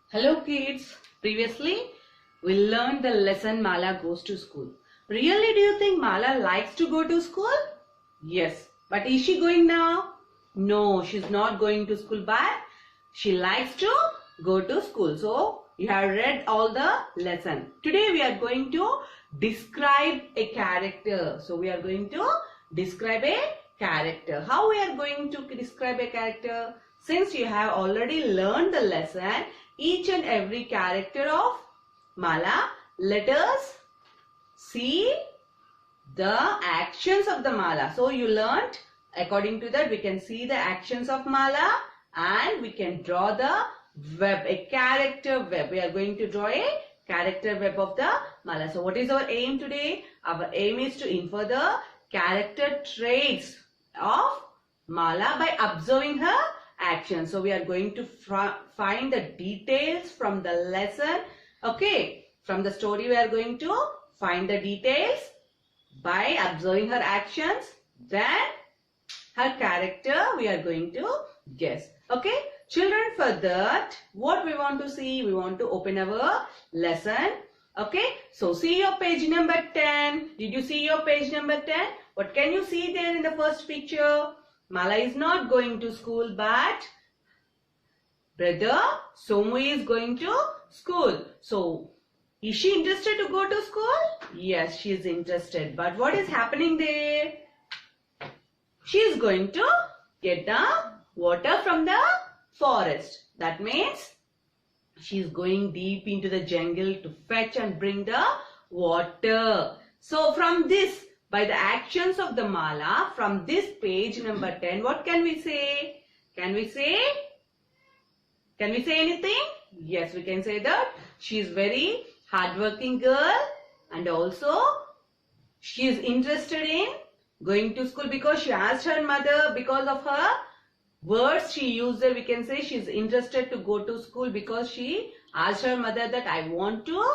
Hello kids, previously we learned the lesson Mala goes to school. Really, do you think Mala likes to go to school? Yes, but is she going now? No, she's not going to school, but she likes to go to school. So you have read all the lesson. Today we are going to describe a character. So we are going to describe a character. How we are going to describe a character? Since you have already learned the lesson, each and every character of Mala, let us see the actions of the Mala. So you learnt, according to that we can see the actions of Mala and we can draw the web, a character web. We are going to draw a character web of the Mala. So what is our aim today? Our aim is to infer the character traits of Mala by observing her actions. So we are going to find the details from the lesson. Okay, from the story we are going to find the details by observing her actions. Then her character we are going to guess. Okay, children, for that what we want to see? We want to open our lesson. Okay, so see your page number 10. Did you see your page number 10? What can you see there in the first picture? Mala is not going to school, but brother Somu is going to school. So, is she interested to go to school? Yes, she is interested. But what is happening there? She is going to get the water from the forest. That means she is going deep into the jungle to fetch and bring the water. So, from this, by the actions of the Mala, from this page number 10, what can we say? Can we say anything? Yes, we can say that she is very hardworking girl and also she is interested in going to school because she asked her mother, because of her words she used there, we can say she is interested to go to school because she asked her mother that I want to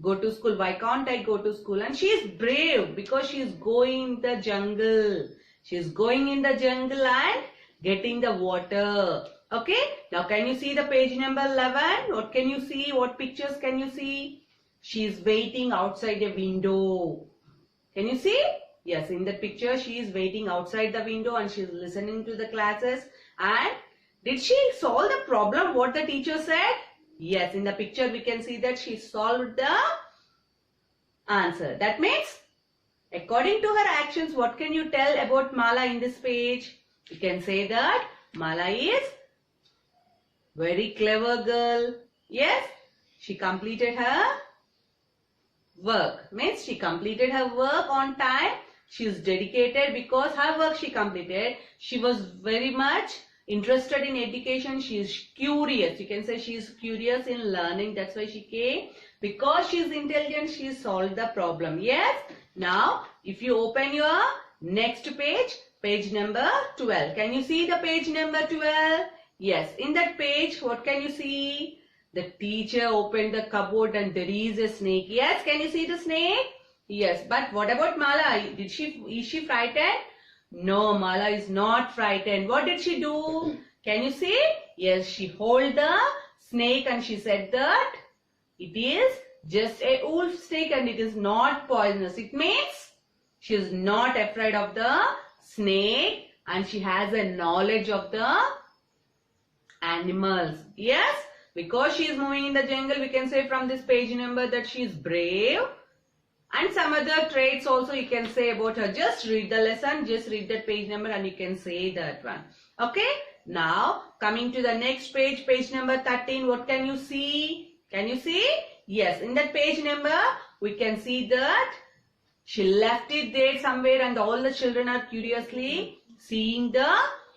go to school. Why can't I go to school? And she is brave because she is going in the jungle. She is going in the jungle and getting the water. Okay. Now can you see the page number 11? What can you see? What pictures can you see? She is waiting outside a window. Can you see? Yes, in the picture she is waiting outside the window and she is listening to the classes. And did she solve the problem what the teacher said? Yes, in the picture we can see that she solved the answer. That means, according to her actions, what can you tell about Mala in this page? You can say that Mala is very clever girl. Yes, she completed her work. Means she completed her work on time. She is dedicated because her work she completed. She was very much interested in education. She is curious. You can say she is curious in learning. That's why she came. Because she is intelligent, she solved the problem. Yes. Now, if you open your next page, page number 12. Can you see the page number 12? Yes. In that page, what can you see? The teacher opened the cupboard and there is a snake. Yes. Can you see the snake? Yes. But what about Mala? Is she frightened? No, Mala is not frightened. What did she do? Can you see? Yes, she held the snake and she said that it is just a wolf snake and it is not poisonous. It means she is not afraid of the snake and she has a knowledge of the animals. Yes, because she is moving in the jungle, we can say from this page number that she is brave. And some other traits also you can say about her. Just read the lesson, just read that page number and you can say that one. Okay. Now, coming to the next page, page number 13, what can you see? Can you see? Yes, in that page number, we can see that she left it there somewhere and all the children are curiously seeing the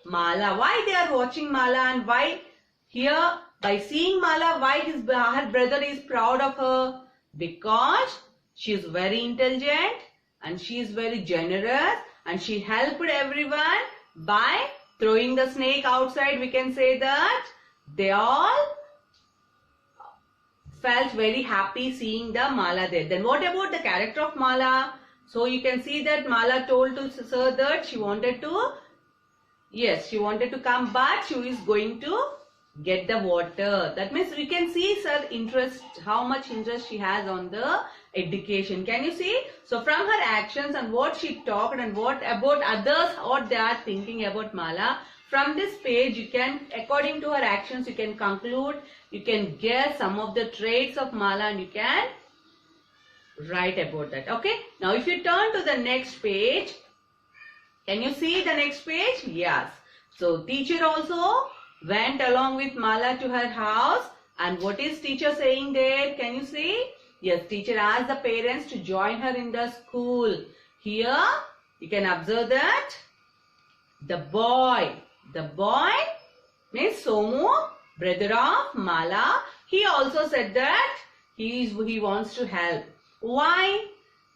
Mala. Why they are watching Mala and why here, by seeing Mala, why her brother is proud of her? Because she is very intelligent and she is very generous and she helped everyone by throwing the snake outside. We can say that they all felt very happy seeing the Mala there. Then what about the character of Mala? So you can see that Mala told to sir that she wanted to, yes, she wanted to come but she is going to get the water. That means we can see her interest, how much interest she has on the education. Can you see? So from her actions and what she talked and what about others, what they are thinking about Mala, from this page you can, according to her actions, you can conclude, you can guess some of the traits of Mala and you can write about that. Okay. Now if you turn to the next page, can you see the next page? Yes. So teacher also went along with Mala to her house, and what is teacher saying there? Can you see? Yes, teacher asked the parents to join her in the school. Here you can observe that the boy means Somu, brother of Mala. He also said that he wants to help. Why?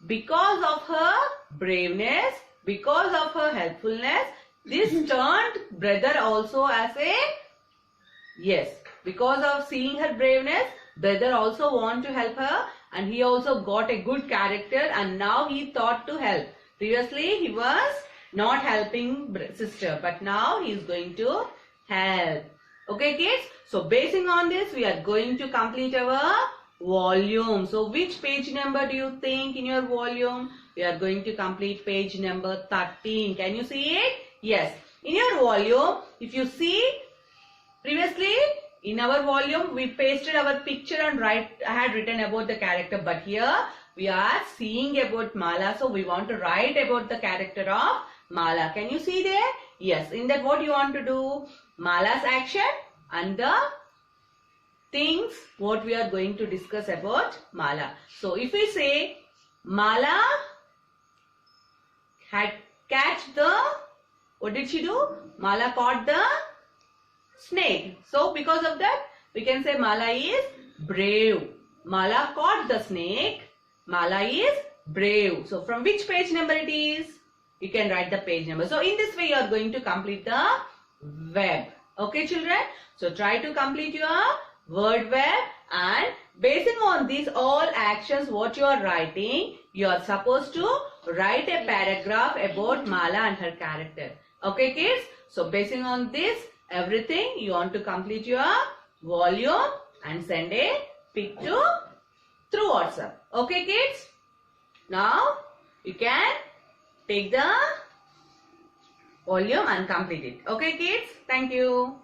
Because of her braveness, because of her helpfulness, this turned brother also as a, yes, because of seeing her braveness, brother also want to help her, and he also got a good character, and now he thought to help. Previously he was not helping sister, but now he is going to help. Okay kids, so basing on this we are going to complete our volume. So which page number do you think in your volume? We are going to complete page number 13. Can you see it? Yes. In your volume, if you see, previously in our volume we pasted our picture and I had written about the character, but here we are seeing about Mala, so we want to write about the character of Mala. Can you see there? Yes. In that what you want to do? Mala's action and the things what we are going to discuss about Mala. So if we say Mala had catch the, what did she do? Mala caught the snake. So because of that we can say Mala is brave. Mala caught the snake. Mala is brave. So from which page number it is? You can write the page number. So in this way you are going to complete the web. Okay children. So try to complete your word web, and basing on these all actions what you are writing, you are supposed to write a paragraph about Mala and her character. Okay kids. So basing on this everything you want to complete your volume and send a pic through WhatsApp. Okay kids. Now you can take the volume and complete it. Okay kids. Thank you.